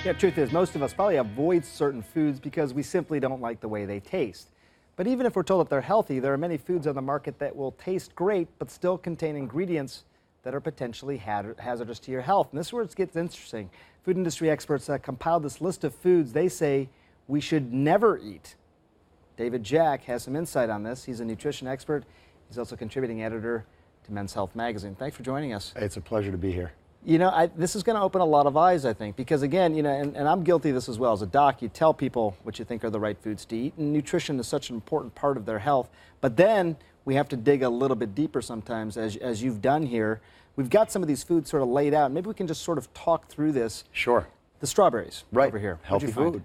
Yeah, truth is, most of us probably avoid certain foods because we simply don't like the way they taste. But even if we're told that they're healthy, there are many foods on the market that will taste great but still contain ingredients that are potentially hazardous to your health. And this is where it gets interesting. Food industry experts compiled this list of foods they say we should never eat. David Jack has some insight on this. He's a nutrition expert. He's also contributing editor to Men's Health magazine. Thanks for joining us. It's a pleasure to be here. You know, this is going to open a lot of eyes, I think, because again, you know, and I'm guilty of this as well. As a doc, you tell people what you think are the right foods to eat, and nutrition is such an important part of their health. But then we have to dig a little bit deeper sometimes, as you've done here. We've got some of these foods sort of laid out. Maybe we can just sort of talk through this. Sure. The strawberries right over here. Healthy food.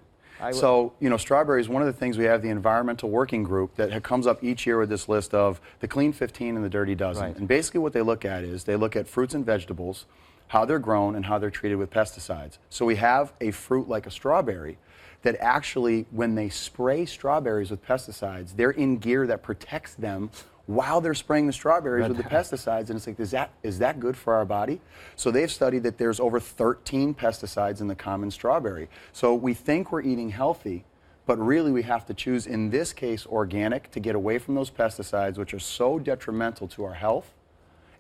So, you know, strawberries, one of the things we have the environmental working group that comes up each year with this list of the clean 15 and the dirty dozen. Right. And basically what they look at is they look at fruits and vegetables, how they're grown, and how they're treated with pesticides. So we have a fruit like a strawberry that actually, when they spray strawberries with pesticides, they're in gear that protects them while they're spraying the strawberries with the pesticides. And it's like, is that good for our body? So they've studied that there's over 13 pesticides in the common strawberry. So we think we're eating healthy, but really we have to choose, in this case, organic, to get away from those pesticides, which are so detrimental to our health,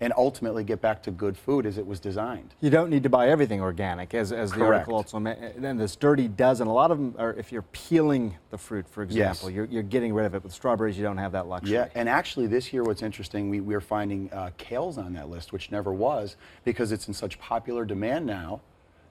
and ultimately get back to good food as it was designed. You don't need to buy everything organic, as the article also meant. Then this dirty dozen, a lot of them are if you're peeling the fruit, for example, Yes. you're getting rid of it. With strawberries, you don't have that luxury. Yeah, and actually this year what's interesting, we're finding kale's on that list, which never was, because it's in such popular demand now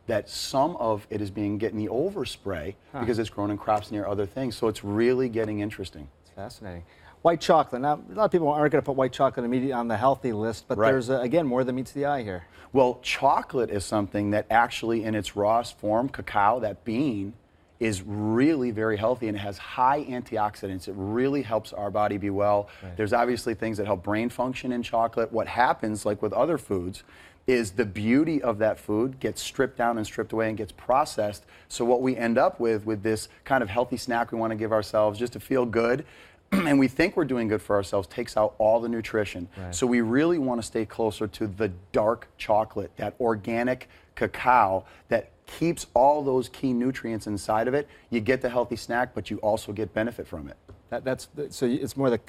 that some of it is getting the overspray because it's grown in crops near other things. So it's really getting interesting. It's fascinating. White chocolate. Now, a lot of people aren't going to put white chocolate immediately on the healthy list, but there's, again, more than meets the eye here. Well, chocolate is something that actually, in its rawest form, cacao, that bean, is really very healthy, and it has high antioxidants. It really helps our body be well. Right. There's obviously things that help brain function in chocolate. What happens, like with other foods, is the beauty of that food gets stripped down and stripped away and gets processed. So what we end up with this kind of healthy snack we want to give ourselves just to feel good, and we think we're doing good for ourselves, takes out all the nutrition. Right. So we really want to stay closer to the dark chocolate, that organic cacao that keeps all those key nutrients inside of it. You get the healthy snack, but you also get benefit from it. So it's more the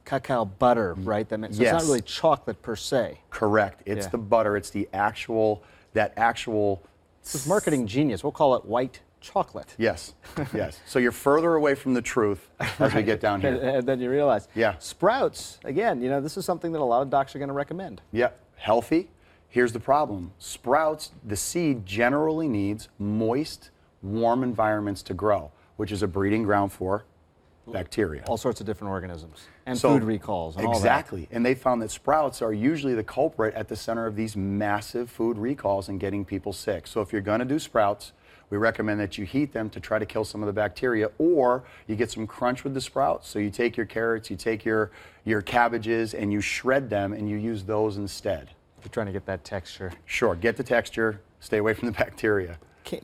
cacao butter, right? So Yes. it's not really chocolate per se. Correct. It's the butter. It's the actual, This is marketing genius. We'll call it white chocolate. Yes, yes. So you're further away from the truth as we get down here. And then you realize. Yeah. Sprouts, again, you know, this is something that a lot of docs are going to recommend. Yeah, healthy. Here's the problem. Sprouts, the seed generally needs moist, warm environments to grow, which is a breeding ground for bacteria. All sorts of different organisms. And So, food recalls and all that. exactly. And they found that sprouts are usually the culprit at the center of these massive food recalls and getting people sick. So if you're going to do sprouts, we recommend that you heat them to try to kill some of the bacteria, or you get some crunch with the sprouts. So you take your carrots, you take your cabbages, and you shred them, and you use those instead. You're trying to get that texture. Sure, get the texture, stay away from the bacteria.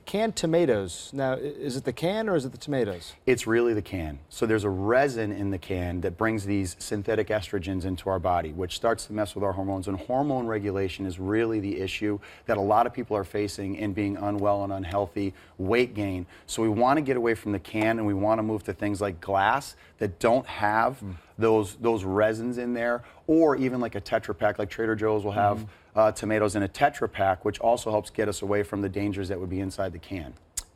Canned tomatoes. Now, is it the can or is it the tomatoes? It's really the can. So there's a resin in the can that brings these synthetic estrogens into our body, which starts to mess with our hormones. And hormone regulation is really the issue that a lot of people are facing in being unwell and unhealthy, weight gain. So we want to get away from the can, and we want to move to things like glass that don't have those resins in there, or even like a Tetra Pak, like Trader Joe's will have tomatoes in a Tetra Pak, which also helps get us away from the dangers that would be inside the can.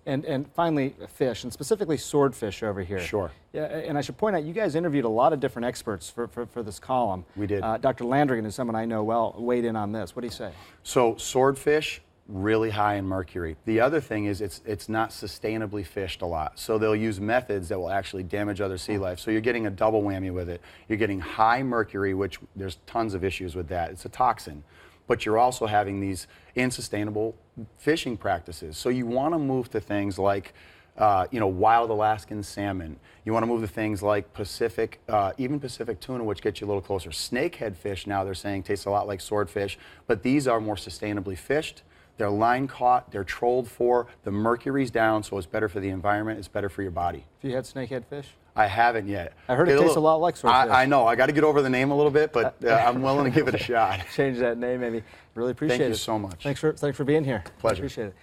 And finally, fish, and specifically swordfish over here. Sure. Yeah, and I should point out, you guys interviewed a lot of different experts for this column. We did. Dr. Landrigan, who's someone I know well, weighed in on this. What do you say? So swordfish, really high in mercury. The other thing is it's not sustainably fished a lot. So they'll use methods that will actually damage other sea life. So you're getting a double whammy with it. You're getting high mercury, which there's tons of issues with that. It's a toxin. But you're also having these unsustainable fishing practices. So you want to move to things like wild Alaskan salmon. You want to move to things like Pacific, even Pacific tuna, which gets you a little closer. Snakehead fish now, they're saying, tastes a lot like swordfish, but these are more sustainably fished. They're line caught, they're trolled for, the mercury's down, so it's better for the environment, it's better for your body. Have you had snakehead fish? I haven't yet. I heard it tastes a lot like swordfish. I know, I got to get over the name a little bit, but I'm willing to give it a shot. Change that name, maybe. Really appreciate it. Thank you so much. Thanks for being here. Pleasure. Appreciate it.